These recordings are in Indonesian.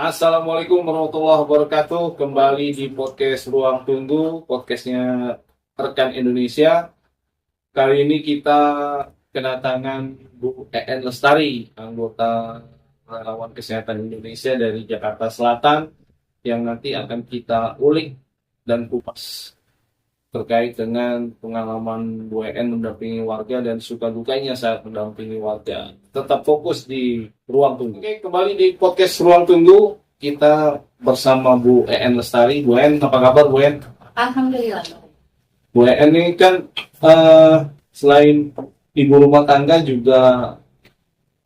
Assalamualaikum warahmatullahi wabarakatuh. Kembali di podcast Ruang Tunggu, podcastnya Rekan Indonesia. Kali ini kita kedatangan Bu EN Lestari, anggota Relawan Kesehatan Indonesia dari Jakarta Selatan, yang nanti akan kita ulik dan kupas terkait dengan pengalaman WN mendampingi warga dan suka dukanya saat mendampingi warga. Tetap fokus di Ruang Tunggu. Oke, kembali di podcast Ruang Tunggu. Kita bersama Bu EN Lestari. Bu EN, apa kabar Bu EN? Alhamdulillah. Bu EN ini kan selain ibu rumah tangga juga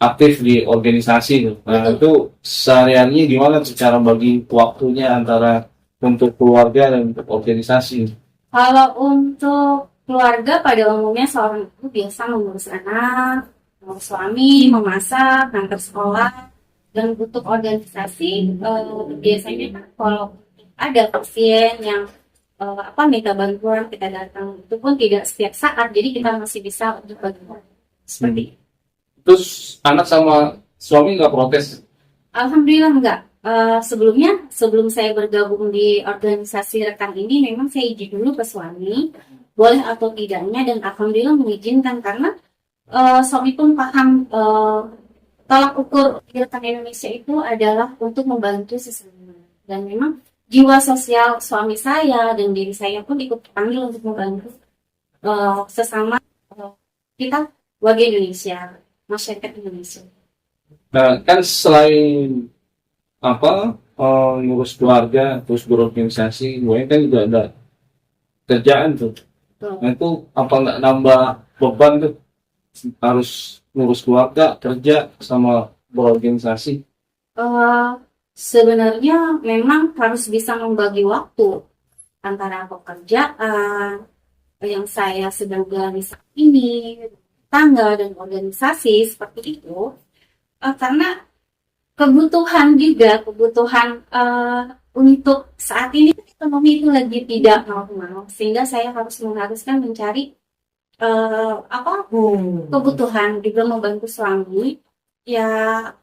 aktif di organisasi. Nah, itu sehari-harinya gimana tuh cara bagi waktunya antara untuk keluarga dan untuk organisasi? Kalau untuk keluarga pada umumnya seorang ibu biasa mengurus anak, mengurus suami, memasak, antar sekolah, dan untuk organisasi biasanya kan kalau ada pasien yang minta bantuan kita datang itu pun tidak setiap saat, jadi kita masih bisa untuk bantu seperti itu. Terus anak sama suami nggak protes? Alhamdulillah enggak. Sebelum saya bergabung di organisasi rekan ini, memang saya izin dulu ke suami, boleh atau tidaknya, dan alhamdulillah mengizinkan karena suami pun paham tolak ukur di rekan Indonesia itu adalah untuk membantu sesama. Dan memang jiwa sosial suami saya dan diri saya pun ikut dipanggil untuk membantu sesama kita warga Indonesia, masyarakat Indonesia. Nah, kan selain ngurus keluarga terus berorganisasi, gue kan juga ada kerjaan tuh. Nah, itu apa nggak nambah beban tuh, harus ngurus keluarga, kerja sama berorganisasi? Eh, Sebenarnya memang harus bisa membagi waktu antara pekerjaan yang saya sedang jalani saat ini, tangga dan organisasi seperti itu, karena kebutuhan untuk saat ini ekonomi itu lagi tidak normal, sehingga saya harus mengharuskan mencari kebutuhan juga membantu suami, ya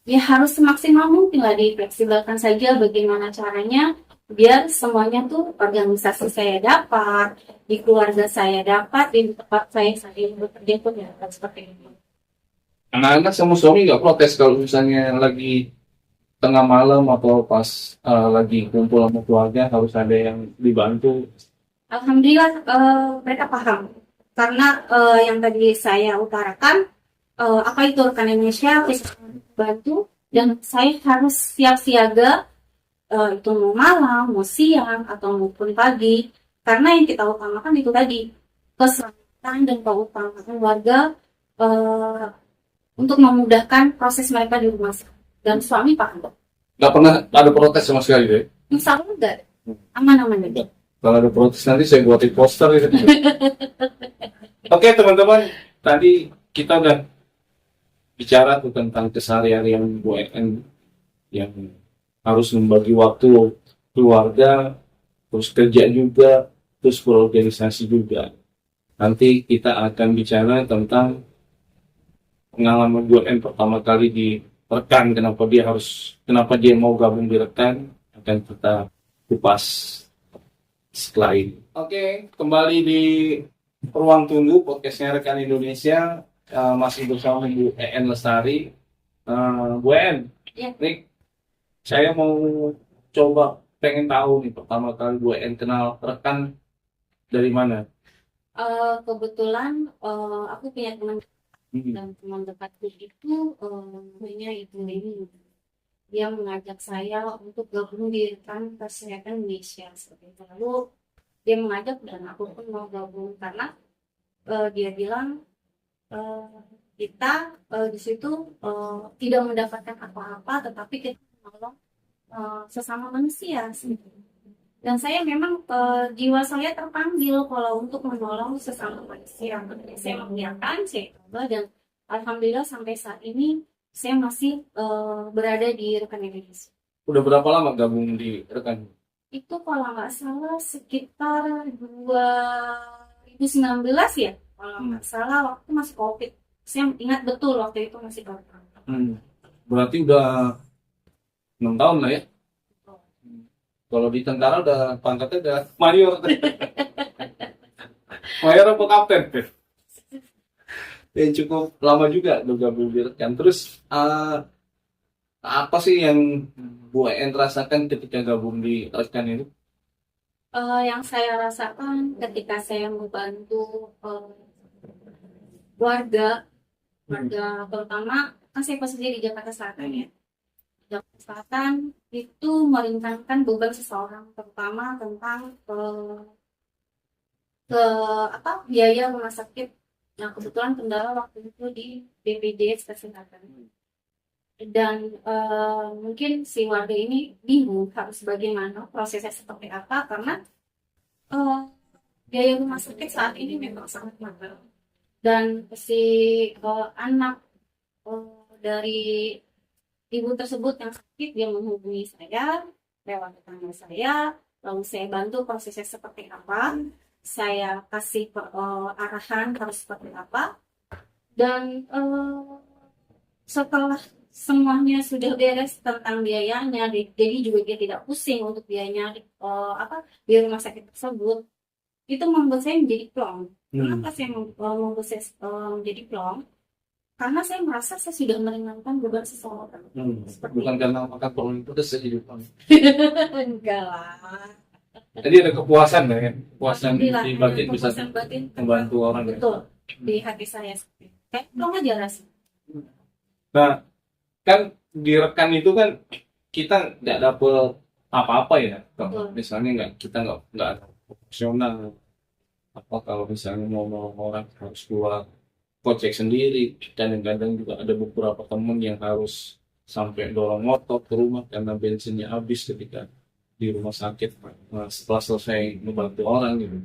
ya harus semaksimal mungkin lah difleksibelkan saja bagaimana caranya biar semuanya tuh organisasi saya dapat, di keluarga saya dapat, di tempat saya bekerja pun ya seperti itu. Anak-anak sama suami nggak protes kalau misalnya lagi tengah malam atau pas lagi kumpul sama keluarga harus ada yang dibantu? Alhamdulillah mereka paham karena yang tadi saya utarakan, apa itu rekan Indonesia bisa bantu dan saya harus siap siaga, itu mau malam, mau siang atau maupun pagi, karena yang kita utamakan itu tadi keselamatan dan keutamaan warga, eh, untuk memudahkan proses mereka di rumah sakit. Dan suami paham. Nggak pernah ada protes sama sekali deh. Insya Allah enggak, aman-aman aja. Kalau ada protes nanti saya buatin poster gitu. Oke teman-teman, tadi kita udah bicara tuh tentang keseharian Bu EN yang harus membagi waktu keluarga, terus kerja juga, terus berorganisasi juga. Nanti kita akan bicara tentang pengalaman Bu EN pertama kali di rekan, kenapa dia mau gabung di rekan, akan kita kupas setelah ini. Oke, kembali di Ruang Tunggu podcastnya Rekan Indonesia, masih bersama Bu EN Lestari. Bu EN, Ya. Nih, saya mau coba pengen tahu nih pertama kali Bu EN kenal rekan dari mana? Kebetulan aku punya teman Hmm. dan teman dekatku itu namanya Ibu Leni. Dia mengajak saya untuk gabung di rekan kesehatan Indonesia seperti itu. Lalu dia mengajak dan aku pun mau gabung karena dia bilang eh, kita di situ tidak mendapatkan apa-apa, tetapi kita menolong sesama manusia. Dan saya memang jiwa saya terpanggil kalau untuk menolong sesama manusia. Saya mengiyakan, saya coba, dan alhamdulillah sampai saat ini saya masih berada di rekan Indonesia. Udah berapa lama gabung di rekan? Itu kalau nggak salah sekitar 2019 ya, kalau nggak salah waktu masih COVID. Saya ingat betul waktu itu masih COVID. Berarti udah 6 tahun lah ya. Kalau di tentara udah pangkatnya udah mayor. Mayor apa kapten? Ya, cukup lama juga bergabung di rekan. Terus apa sih yang Bu En rasakan ketika gabung di rekan itu? Yang saya rasakan ketika saya membantu warga, warga terutama kan saya posisi di Jakarta Selatan ya. Jakarta Selatan itu meringankan beban seseorang, terutama tentang ke apa biaya rumah sakit. Nah kebetulan kendala waktu itu di BPJS Kesehatan. Dan mungkin si warga ini bingung harus bagaimana prosesnya seperti apa karena eh, biaya rumah sakit saat ini memang sangat mahal. Dan si anak dari ibu tersebut yang sakit dia menghubungi saya lewat tetangga saya, lalu saya bantu prosesnya seperti apa, saya kasih arahan harus seperti apa, dan setelah semuanya sudah beres tentang biayanya, jadi juga dia tidak pusing untuk biayanya di rumah sakit tersebut. Itu membuat saya menjadi plong. Kenapa saya membuat saya menjadi plong? Karena saya merasa saya sudah meringankan beban seseorang. Bukan karena makan tolong itu udah kehidupan. Enggak lah. Jadi ada kepuasan ya, kepuasan Alhamdulillah, di batin ada bisa kepuasan batin. membantu orang. Ya. Betul. Di hati saya seperti itu. Kayak plong aja rasanya. Nah, kan di rekan itu kan kita nggak dapet apa-apa ya. Kalau Betul. misalnya kita nggak ada profesional. Apa kalau misalnya mau orang harus keluar kocek sendiri, dan kadang juga ada beberapa temen yang harus sampai dorong motor ke rumah karena bensinnya habis ketika di rumah sakit setelah selesai membantu orang gitu.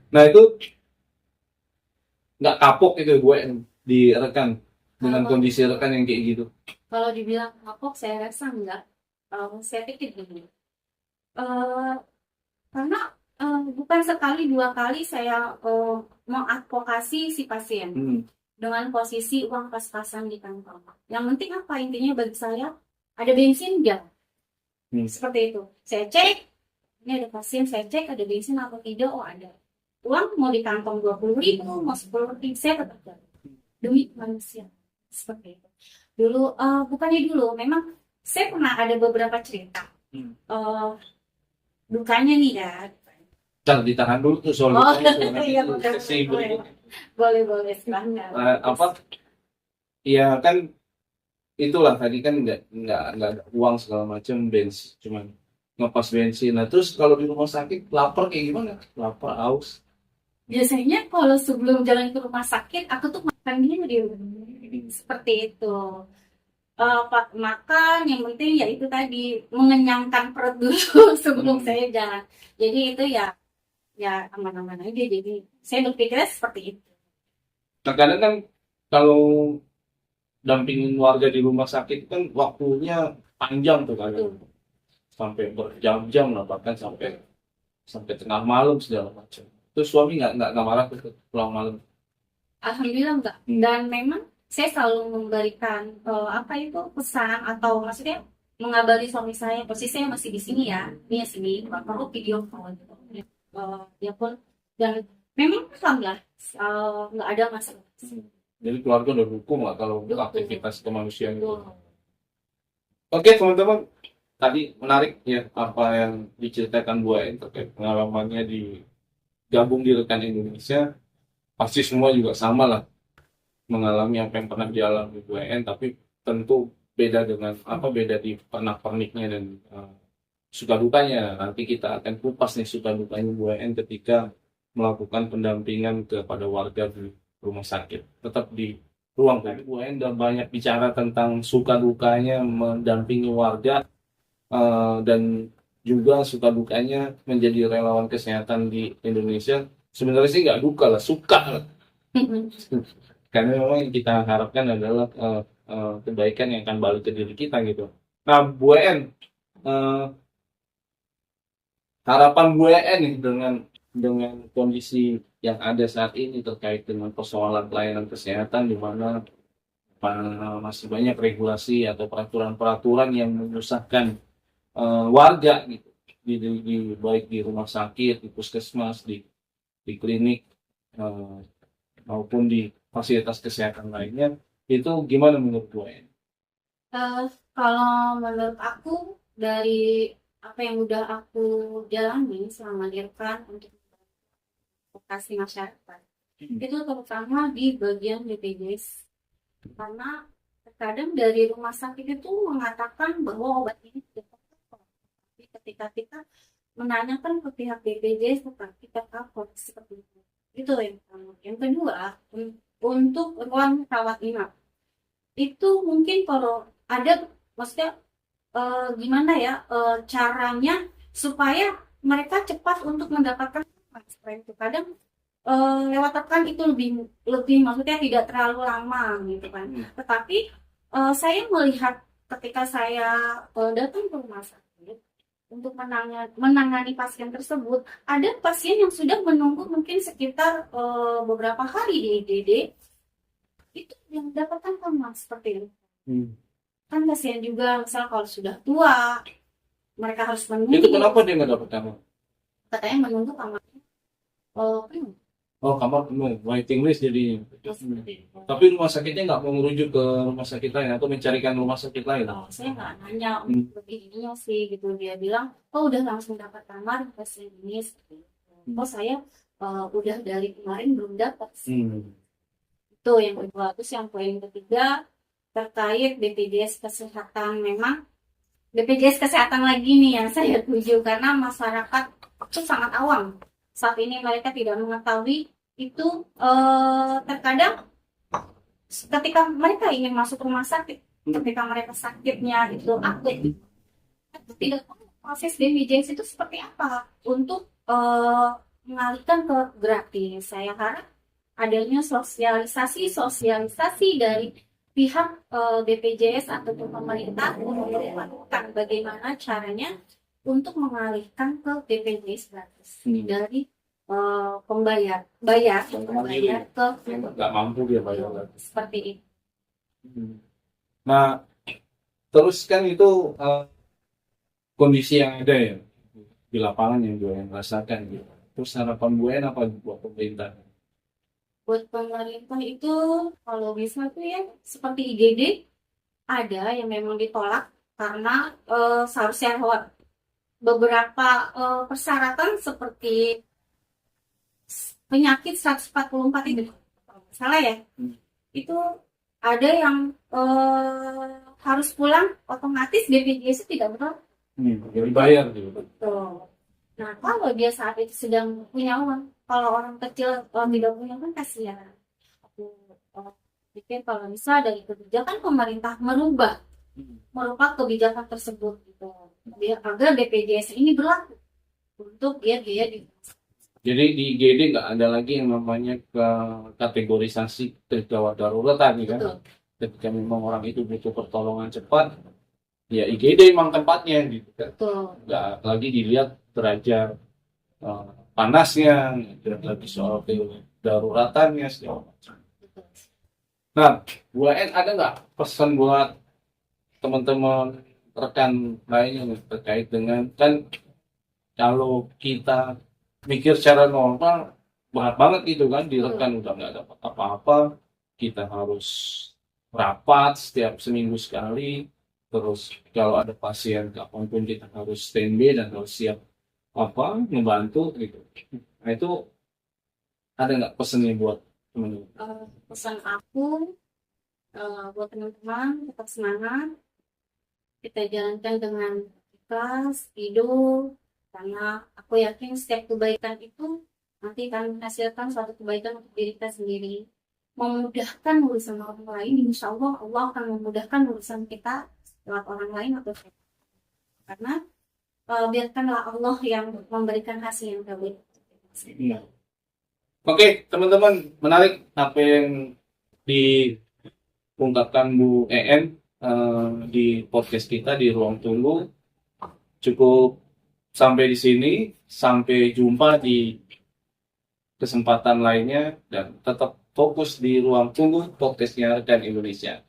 Nah itu nggak kapok itu gue di rekan dengan Kalau- kondisi rekan yang kayak gitu. Kalau dibilang kapok, saya rasa enggak. Saya pikir gini. Eh, karena bukan sekali dua kali saya mengadvokasi si pasien dengan posisi uang pas-pasan di kantong. Yang penting apa intinya bagi saya ada bensin enggak? Seperti itu. Saya cek, ini ada pasien, saya cek ada bensin atau tidak. Oh ada. Uang mau di kantong 20.000, mau 10.000, saya tetap bayar. Demi manusia. Seperti itu. Dulu, bukannya dulu, memang saya pernah ada beberapa cerita. Dukanya nih ya. Jangan ditahan dulu tuh soal Oh, itu, nanti iya, itu boleh, sesi boleh. berikutnya. Boleh silahkan. Apa? Ya kan itulah tadi kan nggak ada uang segala macam, bensin cuman ngepas bensin. Nah terus kalau di rumah sakit lapar kayak gimana? Lapar, haus. Biasanya kalau sebelum jalan ke rumah sakit, aku tuh makan dulu di rumah. Seperti itu. Pak makan, yang penting ya itu tadi mengenyangkan perut dulu sebelum saya jalan. Jadi itu ya aman-aman aja. Jadi saya berpikirnya seperti itu. Nah kadang kan kalau dampingin warga di rumah sakit kan waktunya panjang tuh kadang, sampai berjam-jam lah, bahkan sampai tengah malam segala macam. Terus suami nggak marah tuh pulang malam? Alhamdulillah enggak. Dan memang saya selalu memberikan apa itu pesan atau maksudnya mengabari suami saya posisinya masih di sini ya, ini ya sini, perlu video call gitu. Dia pun dan memang alhamdulillah nggak ada masalah. Jadi keluarga udah dukung lah kalau untuk Dukung. aktivitas kemanusiaan itu. Betul. Oke teman-teman, tadi menarik ya apa yang diceritakan Bu Ain terkait pengalamannya di gabung di Rekan Indonesia. Pasti semua juga sama lah mengalami apa yang pernah dialami Bu Ain, tapi tentu beda di pernak-perniknya dan suka dukanya. Nanti kita akan kupas nih suka dukanya Bu Ain ketika melakukan pendampingan kepada warga di rumah sakit. Tetap di ruang publik. Bu Ain udah banyak bicara tentang suka dukanya mendampingi warga dan juga suka dukanya menjadi relawan kesehatan di Indonesia. Sebenarnya sih nggak duka lah, suka lah. Karena memang yang kita harapkan adalah kebaikan yang akan balik ke diri kita gitu. Nah, Bu En, harapan Bu En nih dengan kondisi yang ada saat ini terkait dengan persoalan pelayanan kesehatan, di mana masih banyak regulasi atau peraturan-peraturan yang menyusahkan warga gitu baik di rumah sakit, di puskesmas, di klinik eh, maupun di fasilitas kesehatan lainnya. Itu gimana menurut gue? Eh, Kalau menurut aku dari apa yang udah aku jalani selama di rekan untuk advokasi masyarakat itu terutama di bagian BPJS, karena terkadang dari rumah sakit itu mengatakan bahwa obat ini tidak tercover. Tapi ketika kita menanyakan ke pihak BPJS seperti kita cover seperti itu yang pertama. Yang kedua, untuk ruang rawat inap itu mungkin kalau ada, maksudnya gimana ya, caranya supaya mereka cepat untuk mendapatkan seperti itu. Kadang lewat tekan itu lebih lebih maksudnya tidak terlalu lama gitu kan. Tetapi saya melihat ketika saya datang ke rumah sakit untuk menangani pasien tersebut, ada pasien yang sudah menunggu mungkin sekitar beberapa hari di IGD, itu yang mendapatkan kamar seperti itu. Kan kasihan juga misal kalau sudah tua, mereka harus menunggu. Itu kenapa dia nggak dapat kamar? Katanya menunggu kamarnya penuh. Oh, kamar penuh, waiting list jadi. Seperti itu. Tapi rumah sakitnya nggak mau merujuk ke rumah sakit lain atau mencarikan rumah sakit lain? Oh, saya nggak nanya untuk lebih ininya sih gitu. Dia bilang, oh udah langsung dapat kamar pasien ini seperti itu. Oh saya udah dari kemarin belum dapat sih. Itu yang kedua. Terus yang poin ketiga terkait BPJS Kesehatan. Memang BPJS Kesehatan lagi nih yang saya tuju, karena masyarakat itu sangat awam. Saat ini mereka tidak mengetahui itu, terkadang ketika mereka ingin masuk rumah sakit, ketika mereka sakitnya itu akut, itu tidak tahu proses BPJS itu seperti apa untuk mengalihkan ke gratis. Saya harap adanya sosialisasi dari pihak BPJS ataupun pemerintah untuk melakukan bagaimana caranya untuk mengalihkan ke BPJS gratis dari bayar ke Nggak mampu dia bayar. seperti itu. Nah, terus kan itu kondisi yang ada ya di lapangan yang gue rasakan gitu. Terus harapan gue apa buat pemerintah? Buat pemerintah itu kalau bisa tuh ya seperti IGD ada yang memang ditolak karena seharusnya lewat beberapa persyaratan seperti penyakit 144 itu salah ya, itu ada yang harus pulang otomatis BPJS tidak berlaku. Jadi bayar gitu. Betul. Nah kalau dia saat itu sedang punya uang, kalau orang kecil tidak punya kan kasihan. Aku pikir kalau bisa dari kebijakan pemerintah merubah kebijakan tersebut gitu, biar agar BPJS ini berlaku untuk dia di. Jadi di IGD nggak ada lagi yang namanya kategorisasi gawat darurat tadi kan. Betul. Ketika memang orang itu butuh pertolongan cepat, ya IGD memang tempatnya gitu kan. Betul. Nggak lagi dilihat derajat panasnya, tidak lagi soal daruratannya segala macam. Betul. Nah, Bu En ada nggak pesan buat teman-teman rekan lainnya nih, terkait dengan kan kalau kita mikir secara normal berat banget gitu kan, di rekan udah nggak dapat apa-apa, kita harus rapat setiap seminggu sekali, terus kalau ada pasien kapanpun kita harus standby dan harus siap membantu gitu. Nah itu ada nggak pesannya buat teman-teman? Pesan aku buat teman-teman tetap semangat, kita jalankan dengan ikhlas, hidup, karena aku yakin setiap kebaikan itu nanti akan menghasilkan suatu kebaikan untuk diri kita sendiri. Memudahkan urusan orang lain, insya Allah Allah akan memudahkan urusan kita lewat orang lain atau kita. Karena biarkanlah Allah yang memberikan hasil yang terbaik. Oke, teman-teman, menarik apa yang diungkapkan Bu En di podcast kita di Ruang Tunggu. Cukup sampai di sini, sampai jumpa di kesempatan lainnya dan tetap fokus di Ruang Tunggu podcastnya Rekan Indonesia.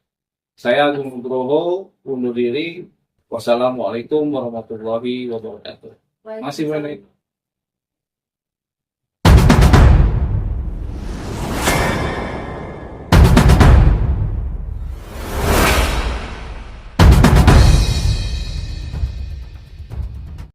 Saya Agung Nugroho undur diri. Wassalamualaikum warahmatullahi wabarakatuh. Masih mana?